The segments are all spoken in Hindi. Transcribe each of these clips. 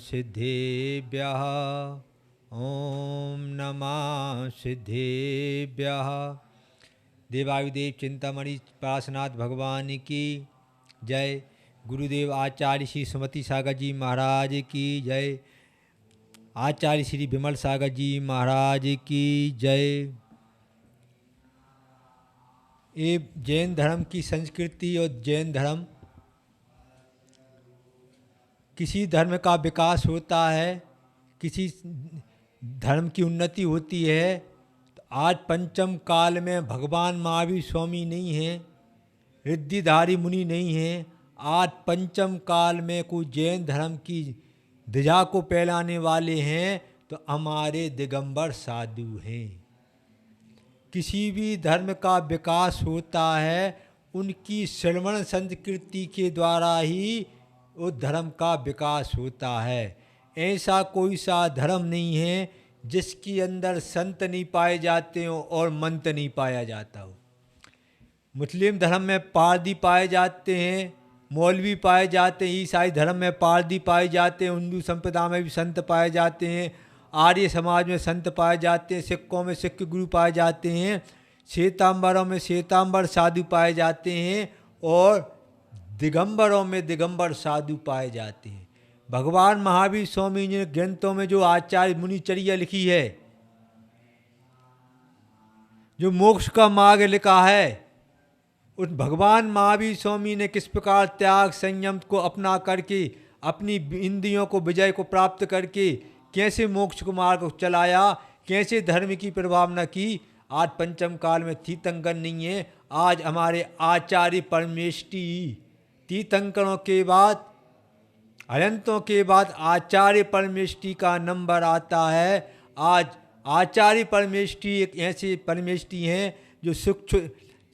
सिद्धेभ्यः। ओम नमः सिद्धेभ्यः। देवायुदेव चिंतामणि पार्श्वनाथ भगवान की जय। गुरुदेव आचार्य श्री सुमति सागर जी महाराज की जय। आचार्य श्री विमल सागर जी महाराज की जय। ये जैन धर्म की संस्कृति और जैन धर्म, किसी धर्म का विकास होता है, किसी धर्म की उन्नति होती है, तो आज पंचम काल में भगवान महावीर स्वामी नहीं हैं, रिद्धिधारी मुनि नहीं हैं। आज पंचम काल में कोई जैन धर्म की ध्वजा को फैलाने वाले हैं तो हमारे दिगंबर साधु हैं। किसी भी धर्म का विकास होता है उनकी श्रवण संस्कृति के द्वारा ही उस धर्म का विकास होता है। ऐसा कोई सा धर्म नहीं है जिसके अंदर संत नहीं पाए जाते हो और मंत्र नहीं पाया जाता हो। मुस्लिम धर्म में पारदी पाए जाते हैं, मौलवी पाए जाते हैं, ईसाई धर्म में पारदी पाए जाते हैं, हिंदू संप्रदाय में भी संत पाए जाते हैं, आर्य समाज में संत पाए जाते हैं, सिखों में सिख गुरु पाए जाते हैं, श्वेतांबरों में श्वेतांबर साधु पाए जाते हैं और दिगंबरों में दिगंबर साधु पाए जाते हैं। भगवान महावीर स्वामी ने ग्रंथों में जो आचार्य मुनिचर्या लिखी है, जो मोक्ष का मार्ग लिखा है, उस भगवान महावीर स्वामी ने किस प्रकार त्याग संयम को अपना करके अपनी इंद्रियों को विजय को प्राप्त करके कैसे मोक्ष को मार्ग को चलाया, कैसे धर्म की प्रभावना की। आज पंचम काल में तीर्थंकर नहीं है। आज हमारे आचार्य परमेष्टि तीर्थंकरों के बाद, अनंतों के बाद आचार्य परमेष्टि का नंबर आता है। आज आचार्य परमेष्टि एक ऐसे परमेष्टि हैं जो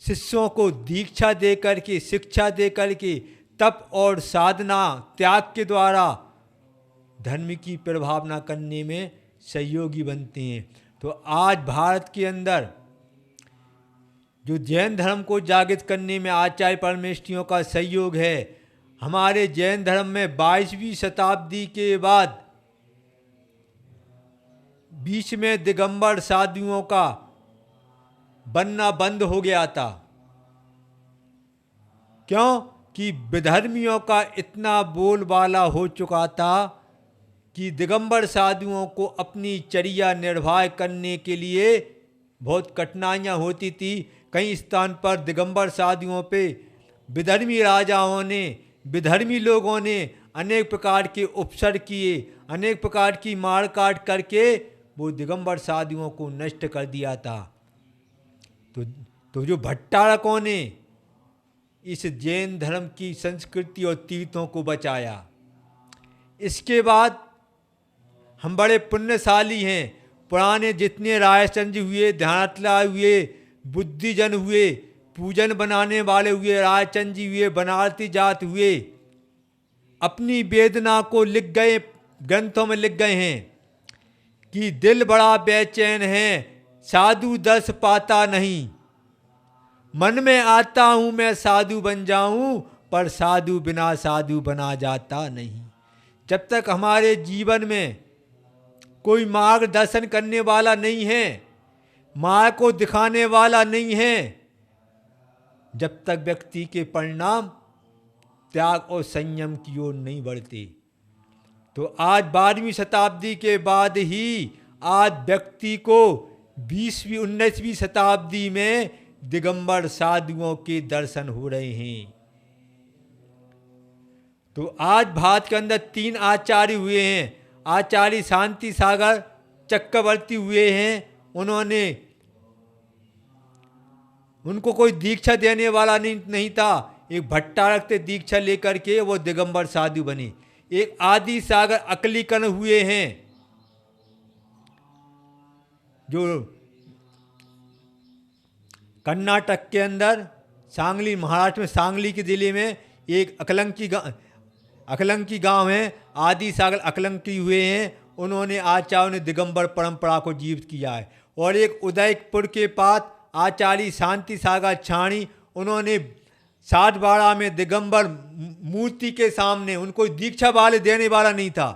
शिष्यों को दीक्षा दे करके, शिक्षा दे करके तप और साधना त्याग के द्वारा धर्म की प्रभावना करने में सहयोगी बनते हैं। तो आज भारत के अंदर जो जैन धर्म को जागृत करने में आचार्य परमेष्ठियों का सहयोग है, हमारे जैन धर्म में 22वीं शताब्दी के बाद बीच में दिगंबर साधुओं का बनना बंद हो गया था। क्यों? कि विधर्मियों का इतना बोलबाला हो चुका था कि दिगंबर साधुओं को अपनी चर्या निर्वाह करने के लिए बहुत कठिनाइयाँ होती थी। कई स्थान पर दिगंबर साधुओं पे विधर्मी राजाओं ने, विधर्मी लोगों ने अनेक प्रकार के उपसर किए, अनेक प्रकार की मार काट करके वो दिगंबर साधुओं को नष्ट कर दिया था। तो जो भट्टारकों ने इस जैन धर्म की संस्कृति और तीर्थों को बचाया। इसके बाद हम बड़े पुण्यशाली हैं। पुराने जितने रायचंद्र हुए, ध्यानातला हुए, बुद्धिजन हुए, पूजन बनाने वाले हुए, रायचंद जी हुए, बनारसी जात हुए, अपनी वेदना को लिख गए, ग्रंथों में लिख गए हैं कि दिल बड़ा बेचैन है, साधु दर्श पाता नहीं, मन में आता हूं मैं साधु बन जाऊं, पर साधु बिना साधु बना जाता नहीं। जब तक हमारे जीवन में कोई मार्गदर्शन करने वाला नहीं है, मार्ग को दिखाने वाला नहीं है, जब तक व्यक्ति के परिणाम त्याग और संयम की ओर नहीं बढ़ते। तो आज 12वीं शताब्दी के बाद ही आज व्यक्ति को 20वीं 19वीं शताब्दी में दिगंबर साधुओं के दर्शन हो रहे हैं। तो आज भारत के अंदर 3 आचार्य हुए हैं। आचार्य शांति सागर चक्रवर्ती हुए हैं। उनको कोई दीक्षा देने वाला नहीं था। एक भट्टारक से दीक्षा लेकर के वो दिगंबर साधु बने। एक आदि सागर अकलीकरण हुए हैं, जो कर्नाटक के अंदर सांगली, महाराष्ट्र में सांगली के जिले में एक अकलंकी गांव है, आदि सागर अकलंकी हुए हैं। उन्होंने आचार्यों ने दिगंबर परंपरा को जीवित किया है। और एक उदयपुर के पास आचार्य शांति सागर छाणी, उन्होंने 60 में दिगंबर मूर्ति के सामने, उनको दीक्षा वाले देने वाला नहीं था,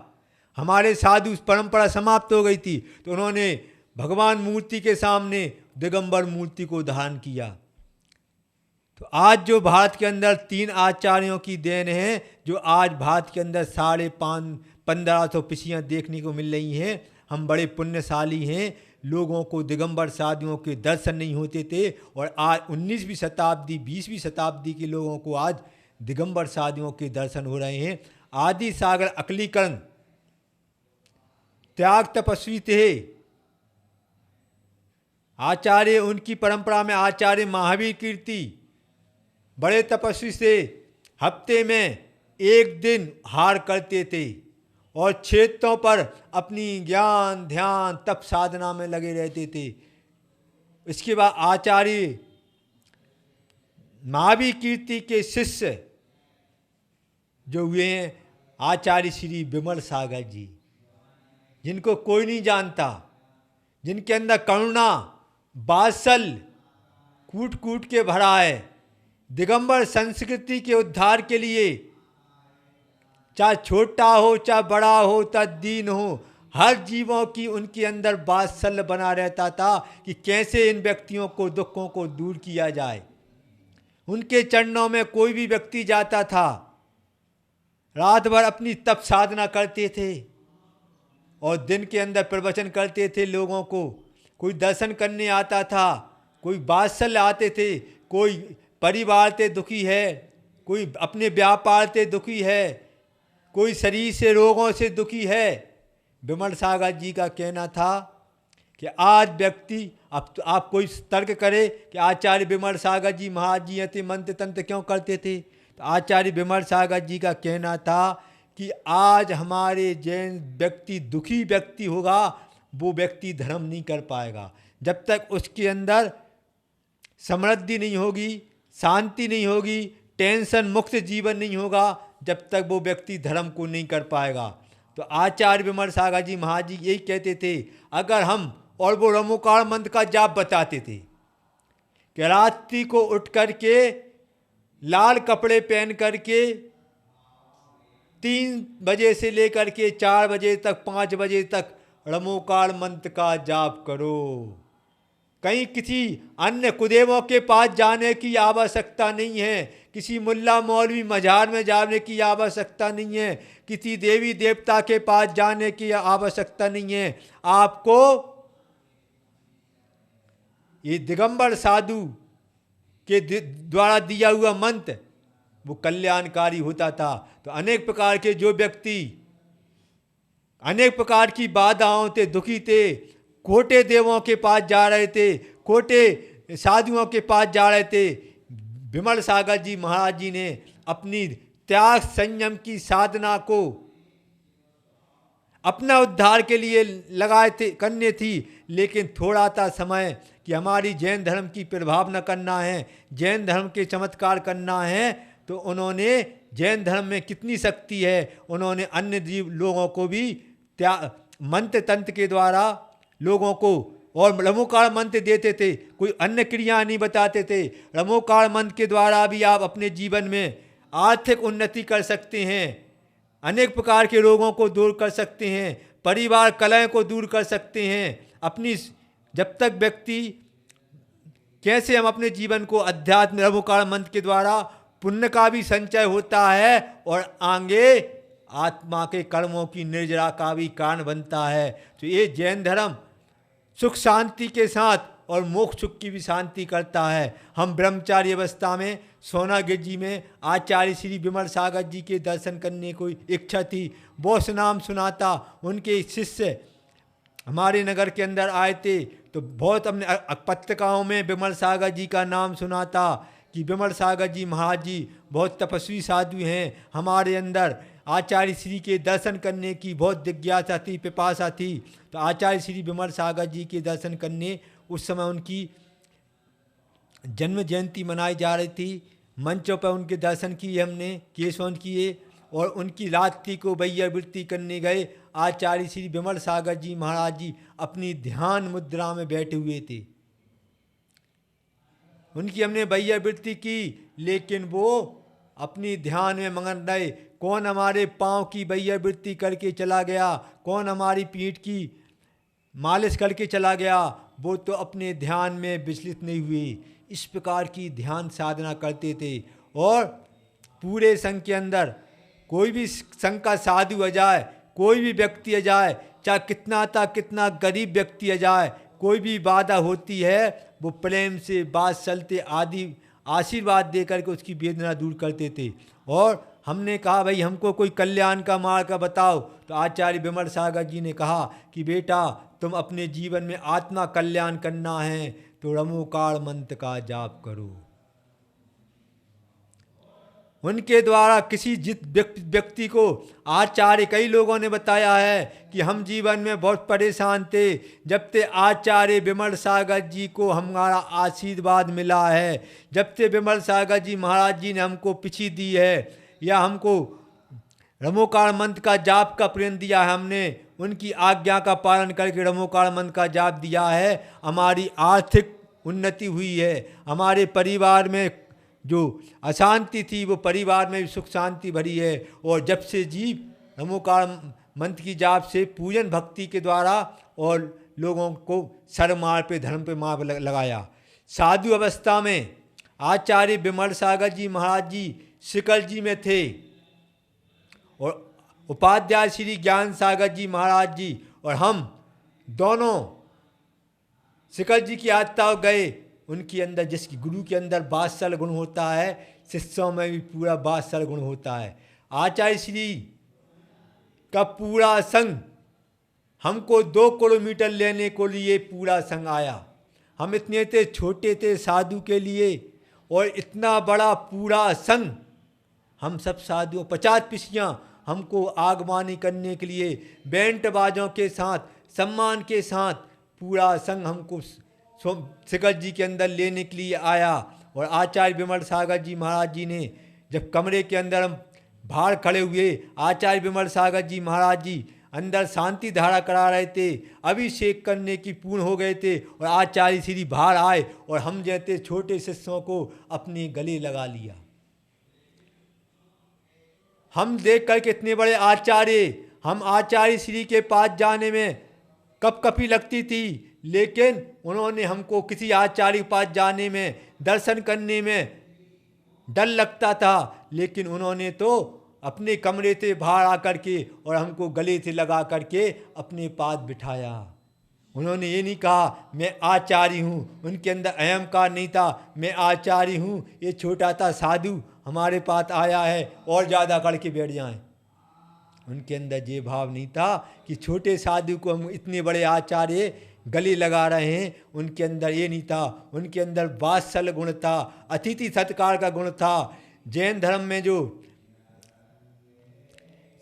हमारे साधु परंपरा समाप्त हो गई थी, तो उन्होंने भगवान मूर्ति के सामने दिगंबर मूर्ति को धारण किया। तो आज जो भारत के अंदर 3 आचार्यों की देन है, जो आज भारत के अंदर 1500 पिछियाँ देखने को मिल रही हैं। हम बड़े पुण्यशाली हैं, लोगों को दिगंबर साधुओं के दर्शन नहीं होते थे, और आज 19वीं शताब्दी 20वीं शताब्दी के लोगों को आज दिगंबर साधुओं के दर्शन हो रहे हैं। आदि सागर अकलीकरण त्याग तपस्वी थे आचार्य, उनकी परंपरा में आचार्य महावीर कीर्ति बड़े तपस्वी से हफ्ते में 1 दिन हार करते थे और क्षेत्रों पर अपनी ज्ञान ध्यान तप साधना में लगे रहते थे। इसके बाद आचार्य महावीर कीर्ति के शिष्य जो हुए हैं आचार्य श्री विमल सागर जी, जिनको कोई नहीं जानता, जिनके अंदर करुणा वात्सल्य कूट कूट के भरा है। दिगंबर संस्कृति के उद्धार के लिए चाहे छोटा हो चाहे बड़ा हो चाहे दीन हो, हर जीवों की उनके अंदर वात्सल्य बना रहता था कि कैसे इन व्यक्तियों को दुखों को दूर किया जाए। उनके चरणों में कोई भी व्यक्ति जाता था, रात भर अपनी तप साधना करते थे और दिन के अंदर प्रवचन करते थे लोगों को। कोई दर्शन करने आता था, कोई वात्सल्य आते थे, कोई परिवार से दुखी है, कोई अपने व्यापार से दुखी है, कोई शरीर से रोगों से दुखी है। विमल सागर जी का कहना था कि आज व्यक्ति, अब आप कोई तर्क करे कि आचार्य विमल सागर जी महाराज जी ऐसे मंत्र तंत्र क्यों करते थे, तो आचार्य विमल सागर जी का कहना था कि आज हमारे जैन व्यक्ति दुखी व्यक्ति होगा, वो व्यक्ति धर्म नहीं कर पाएगा। जब तक उसके अंदर समृद्धि नहीं होगी, शांति नहीं होगी, टेंशन मुक्त जीवन नहीं होगा, जब तक वो व्यक्ति धर्म को नहीं कर पाएगा। तो आचार्य विमल सागर जी महाराज जी यही कहते थे, अगर हम, और वो रमोकार मंत्र का जाप बताते थे कि रात्रि को उठ करके लाल कपड़े पहन करके 3 बजे से लेकर के 4 बजे तक 5 बजे तक रमोकार मंत्र का जाप करो। कहीं किसी अन्य कुदेवों के पास जाने की आवश्यकता नहीं है, किसी मुल्ला मौलवी मजार में जाने की आवश्यकता नहीं है, किसी देवी देवता के पास जाने की आवश्यकता नहीं है। आपको ये दिगंबर साधु के द्वारा दिया हुआ मंत्र वो कल्याणकारी होता था। तो अनेक प्रकार के जो व्यक्ति अनेक प्रकार की बाधाओं से दुखी थे, खोटे देवों के पास जा रहे थे, खोटे साधुओं के पास जा रहे थे, विमल सागर जी महाराज जी ने अपनी त्याग संयम की साधना को अपना उद्धार के लिए लगाए थे, करने थी। लेकिन थोड़ा सा समय कि हमारी जैन धर्म की प्रभाव न करना है, जैन धर्म के चमत्कार करना है, तो उन्होंने जैन धर्म में कितनी शक्ति है, उन्होंने अन्य जीव लोगों को भी मंत्र तंत्र के द्वारा लोगों को, और रमोकार मंत्र देते थे, कोई अन्य क्रिया नहीं बताते थे। रमोकार मंत्र के द्वारा भी आप अपने जीवन में आर्थिक उन्नति कर सकते हैं, अनेक प्रकार के रोगों को दूर कर सकते हैं, परिवार कलह को दूर कर सकते हैं। अपनी जब तक व्यक्ति, कैसे हम अपने जीवन को अध्यात्म रमोकार मंत्र के द्वारा पुण्य का भी संचय होता है और आगे आत्मा के कर्मों की निर्जरा का भी कारण बनता है। तो ये जैन धर्म सुख शांति के साथ और मोक्ष सुख की भी शांति करता है। हम ब्रह्मचारी अवस्था में सोनागिर जी में आचार्य श्री विमल सागर जी के दर्शन करने को इच्छा थी। बहुत नाम सुना था, उनके शिष्य हमारे नगर के अंदर आए थे, तो बहुत हमने पत्रिकाओं में विमल सागर जी का नाम सुना था कि विमल सागर जी महाराज जी बहुत तपस्वी साधु हैं। हमारे अंदर आचार्य श्री के दर्शन करने की बहुत जिज्ञासा थी, पिपासा थी। तो आचार्य श्री विमल सागर जी के दर्शन करने, उस समय उनकी जन्म जयंती मनाई जा रही थी। मंचों पर उनके दर्शन किए हमने, केशवन किए, और उनकी रात्रि को वैयावृत्ति करने गए। आचार्य श्री विमल सागर जी महाराज जी अपनी ध्यान मुद्रा में बैठे हुए थे, उनकी हमने वैयावृत्ति की, लेकिन वो अपनी ध्यान में मगन रहे। कौन हमारे पाँव की वैयावृत्ति करके चला गया, कौन हमारी पीठ की मालिश करके चला गया, वो तो अपने ध्यान में विचलित नहीं हुए। इस प्रकार की ध्यान साधना करते थे। और पूरे संघ के अंदर कोई भी संघ का साधु आ जाए, कोई भी व्यक्ति आ जाए, चाहे कितना गरीब व्यक्ति आ जाए, कोई भी बाधा होती है, वो प्रेम से बात चलते आदि आशीर्वाद दे करके उसकी वेदना दूर करते थे। और हमने कहा भाई हमको कोई कल्याण का मार्ग का बताओ, तो आचार्य विमल सागर जी ने कहा कि बेटा तुम अपने जीवन में आत्मा कल्याण करना है तो रमोकार मंत्र का जाप करो। उनके द्वारा किसी जित व्यक्ति को आचार्य, कई लोगों ने बताया है कि हम जीवन में बहुत परेशान थे, जब से आचार्य विमल सागर जी को हमारा आशीर्वाद मिला है, जब से विमल सागर जी महाराज जी ने हमको पिछी दी है या हमको रमोकार मंत्र का जाप का प्रेम दिया है, हमने उनकी आज्ञा का पालन करके रमोकार मंत्र का जाप दिया है, हमारी आर्थिक उन्नति हुई है, हमारे परिवार में जो अशांति थी वो परिवार में भी सुख शांति भरी है। और जब से जीव रमोकार मंत्र की जाप से पूजन भक्ति के द्वारा और लोगों को सर मार पे धर्म पे मार लगाया। साधु अवस्था में आचार्य विमल सागर जी महाराज जी सिकल जी में थे और उपाध्याय श्री ज्ञान सागर जी महाराज जी और हम दोनों सिकल जी की आत्ता गए। उनके अंदर जिसकी गुरु के अंदर वात्सल गुण होता है, शिष्यों में भी पूरा वात्सल गुण होता है। आचार्य श्री का पूरा संघ हमको 2 किलोमीटर लेने को लिए पूरा संघ आया। हम इतने थे, छोटे थे साधु के लिए, और इतना बड़ा पूरा संघ, हम सब साधुओं 50 पिछियाँ हमको आगवानी करने के लिए बैंड बाजों के साथ सम्मान के साथ पूरा संघ हमको सिकल जी के अंदर लेने के लिए आया। और आचार्य विमल सागर जी महाराज जी ने जब कमरे के अंदर हम बाहर खड़े हुए, आचार्य विमल सागर जी महाराज जी अंदर शांति धारा करा रहे थे, अभिषेक करने की पूर्ण हो गए थे, और आचार्य श्री बाहर आए और हम जैसे छोटे शिष्यों को अपने गले लगा लिया। हम देख कर कितने बड़े आचार्य, हम आचार्य श्री के पास जाने में कपकपी लगती थी, लेकिन उन्होंने हमको किसी आचार्य के पास जाने में, दर्शन करने में डर लगता था, लेकिन उन्होंने तो अपने कमरे से बाहर आकर के और हमको गले से लगा करके अपने पास बिठाया। उन्होंने ये नहीं कहा मैं आचार्य हूँ, उनके अंदर अहंकार नहीं था, मैं आचार्य हूँ, ये छोटा सा साधु हमारे पास आया है और ज़्यादा करके बैठ जाएं। उनके अंदर ये भाव नहीं था कि छोटे साधु को हम इतने बड़े आचार्य गले लगा रहे हैं। उनके अंदर ये नहीं था, उनके अंदर वात्सल गुण था, अतिथि सत्कार का गुण था। जैन धर्म में जो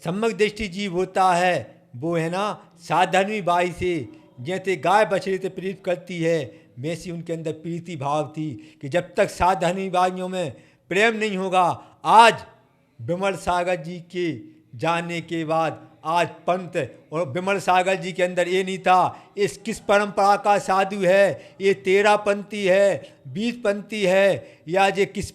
सम्यक दृष्टि जीव होता है वो है ना साधर्मी बाई से, जैसे गाय बछड़े से प्रीत करती है, वैसी उनके अंदर प्रीति भाव थी कि जब तक साधर्मी बाइयों में प्रेम नहीं होगा। आज विमल सागर जी के जाने के बाद आज पंथ और विमल सागर जी के अंदर ये नहीं था इस किस परंपरा का साधु है, ये 13 पंथी है, 20 पंथी है, या ये किस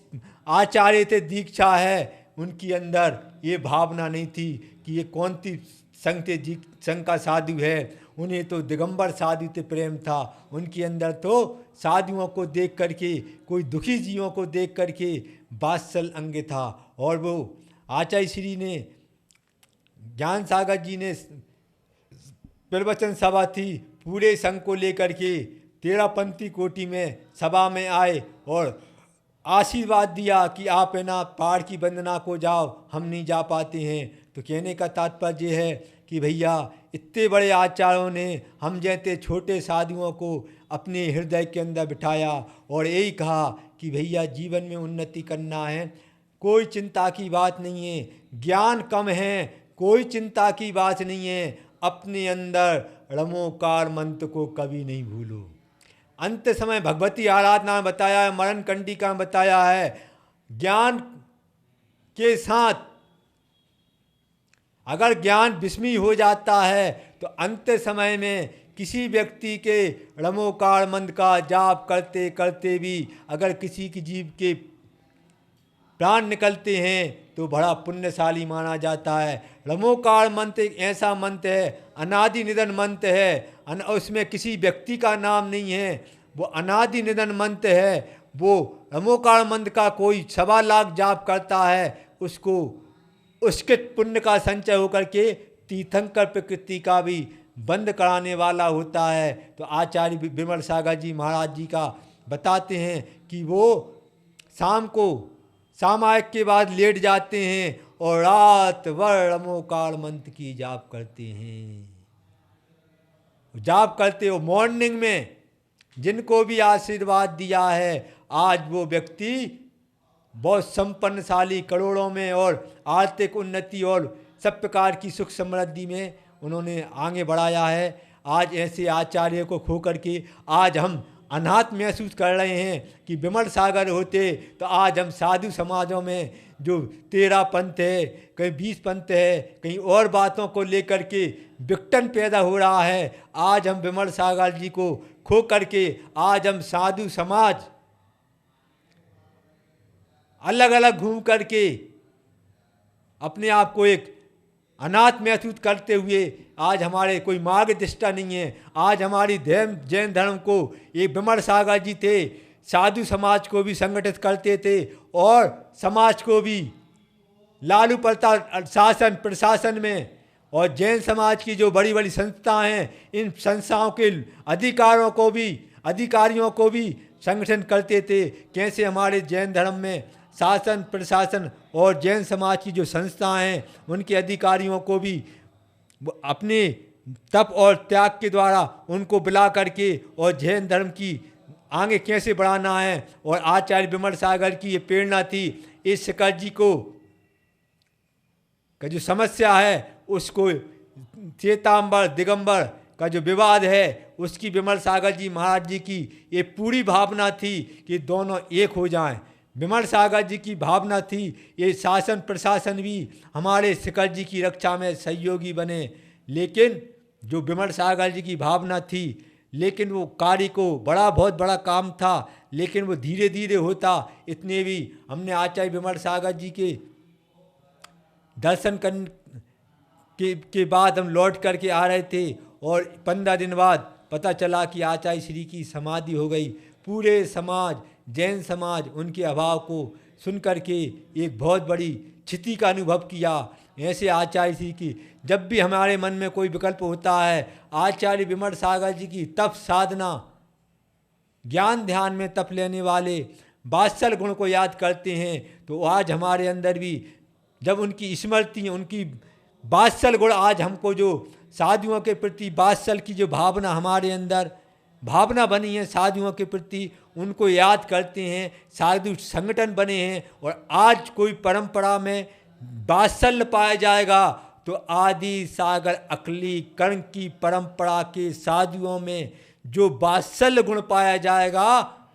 आचार्य से दीक्षा है। उनके अंदर ये भावना नहीं थी कि ये कौन सी संघ का साधु है। उन्हें तो दिगंबर साधु से प्रेम था। उनके अंदर तो साधुओं को देख करके, कोई दुखी जीवों को देख करके वात्सल अंग था। और वो आचार्य श्री ने, ज्ञान सागर जी ने प्रवचन सभा थी, पूरे संघ को लेकर के 13 पंथी कोटि में सभा में आए और आशीर्वाद दिया कि आप है ना पहाड़ की वंदना को जाओ, हम नहीं जा पाते हैं। तो कहने का तात्पर्य है कि भैया इतने बड़े आचार्यों ने हम जैसे छोटे साधुओं को अपने हृदय के अंदर बिठाया और यही कहा कि भैया जीवन में उन्नति करना है, कोई चिंता की बात नहीं है, ज्ञान कम है, कोई चिंता की बात नहीं है, अपने अंदर रमोकार मंत्र को कभी नहीं भूलो। अंत समय भगवती आराधना में बताया है, मरण कंडिका में बताया है, ज्ञान के साथ अगर ज्ञान विस्मय हो जाता है तो अंत समय में किसी व्यक्ति के रमोकार मंत्र का जाप करते करते भी अगर किसी की जीव के प्राण निकलते हैं तो बड़ा पुण्यशाली माना जाता है। रमोकाल मंत्र एक ऐसा मंत्र है, अनादि निधन मंत्र है, उसमें किसी व्यक्ति का नाम नहीं है, वो अनादि निधन मंत्र है। वो रमोकाल मंत्र का कोई 1.25 लाख जाप करता है, उसको उसके पुण्य का संचय होकर के तीर्थंकर प्रकृति का भी बंद कराने वाला होता है। तो आचार्य विमल सागर जी महाराज जी का बताते हैं कि वो शाम को सामायिक के बाद लेट जाते हैं और रात भर रमोकाल मंत्र की जाप करते हैं। जाप करते हो मॉर्निंग में जिनको भी आशीर्वाद दिया है, आज वो व्यक्ति बहुत संपन्नशाली, करोड़ों में और आर्थिक उन्नति और सब प्रकार की सुख समृद्धि में उन्होंने आगे बढ़ाया है। आज ऐसे आचार्य को खो करके आज हम अनाथ महसूस कर रहे हैं कि विमल सागर होते तो आज हम साधु समाजों में जो 13 पंथ है, कहीं 20 पंथ है, कहीं और बातों को लेकर के विघटन पैदा हो रहा है। आज हम विमल सागर जी को खो करके आज हम साधु समाज अलग अलग घूम करके अपने आप को एक अनाथ महसूस करते हुए आज हमारे कोई मार्गदर्शिता नहीं है। आज हमारी जैन धर्म को एक विमल सागर जी थे, साधु समाज को भी संगठित करते थे और समाज को भी लालू प्रसाद शासन प्रशासन में और जैन समाज की जो बड़ी बड़ी संस्थाएं हैं, इन संस्थाओं के अधिकारियों को भी संगठन करते थे। कैसे हमारे जैन धर्म में शासन प्रशासन और जैन समाज की जो संस्थाएं हैं उनके अधिकारियों को भी अपने तप और त्याग के द्वारा उनको बुला करके और जैन धर्म की आगे कैसे बढ़ाना है। और आचार्य विमल सागर की ये प्रेरणा थी। इस शिखर जी को का जो समस्या है उसको श्वेतांबर दिगंबर का जो विवाद है उसकी विमल सागर जी महाराज जी की ये पूरी भावना थी कि दोनों एक हो जाएं। विमल सागर जी की भावना थी ये शासन प्रशासन भी हमारे शिखर जी की रक्षा में सहयोगी बने। लेकिन जो विमल सागर जी की भावना थी, लेकिन वो कार्य को बहुत बड़ा काम था, लेकिन वो धीरे धीरे होता। इतने भी हमने आचार्य विमल सागर जी के दर्शन करने के बाद हम लौट करके आ रहे थे और 15 दिन बाद पता चला कि आचार्य श्री की समाधि हो गई। पूरे समाज, जैन समाज उनके अभाव को सुन करके एक बहुत बड़ी क्षति का अनुभव किया। ऐसे आचार्य श्री की जब भी हमारे मन में कोई विकल्प होता है, आचार्य विमल सागर जी की तप साधना, ज्ञान ध्यान में तप लेने वाले वात्सल्य गुण को याद करते हैं, तो आज हमारे अंदर भी जब उनकी स्मृति, उनकी वात्सल्य गुण, आज हमको जो साधुओं के प्रति वात्सल्य की जो भावना हमारे अंदर भावना बनी है साधुओं के प्रति, उनको याद करते हैं, साधु संगठन बने हैं। और आज कोई परंपरा में वात्सल्य पाया जाएगा तो आदि सागर अकली कर्ण की परंपरा के साधुओं में जो वात्सल्य गुण पाया जाएगा,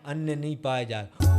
अन्य नहीं पाया जाएगा।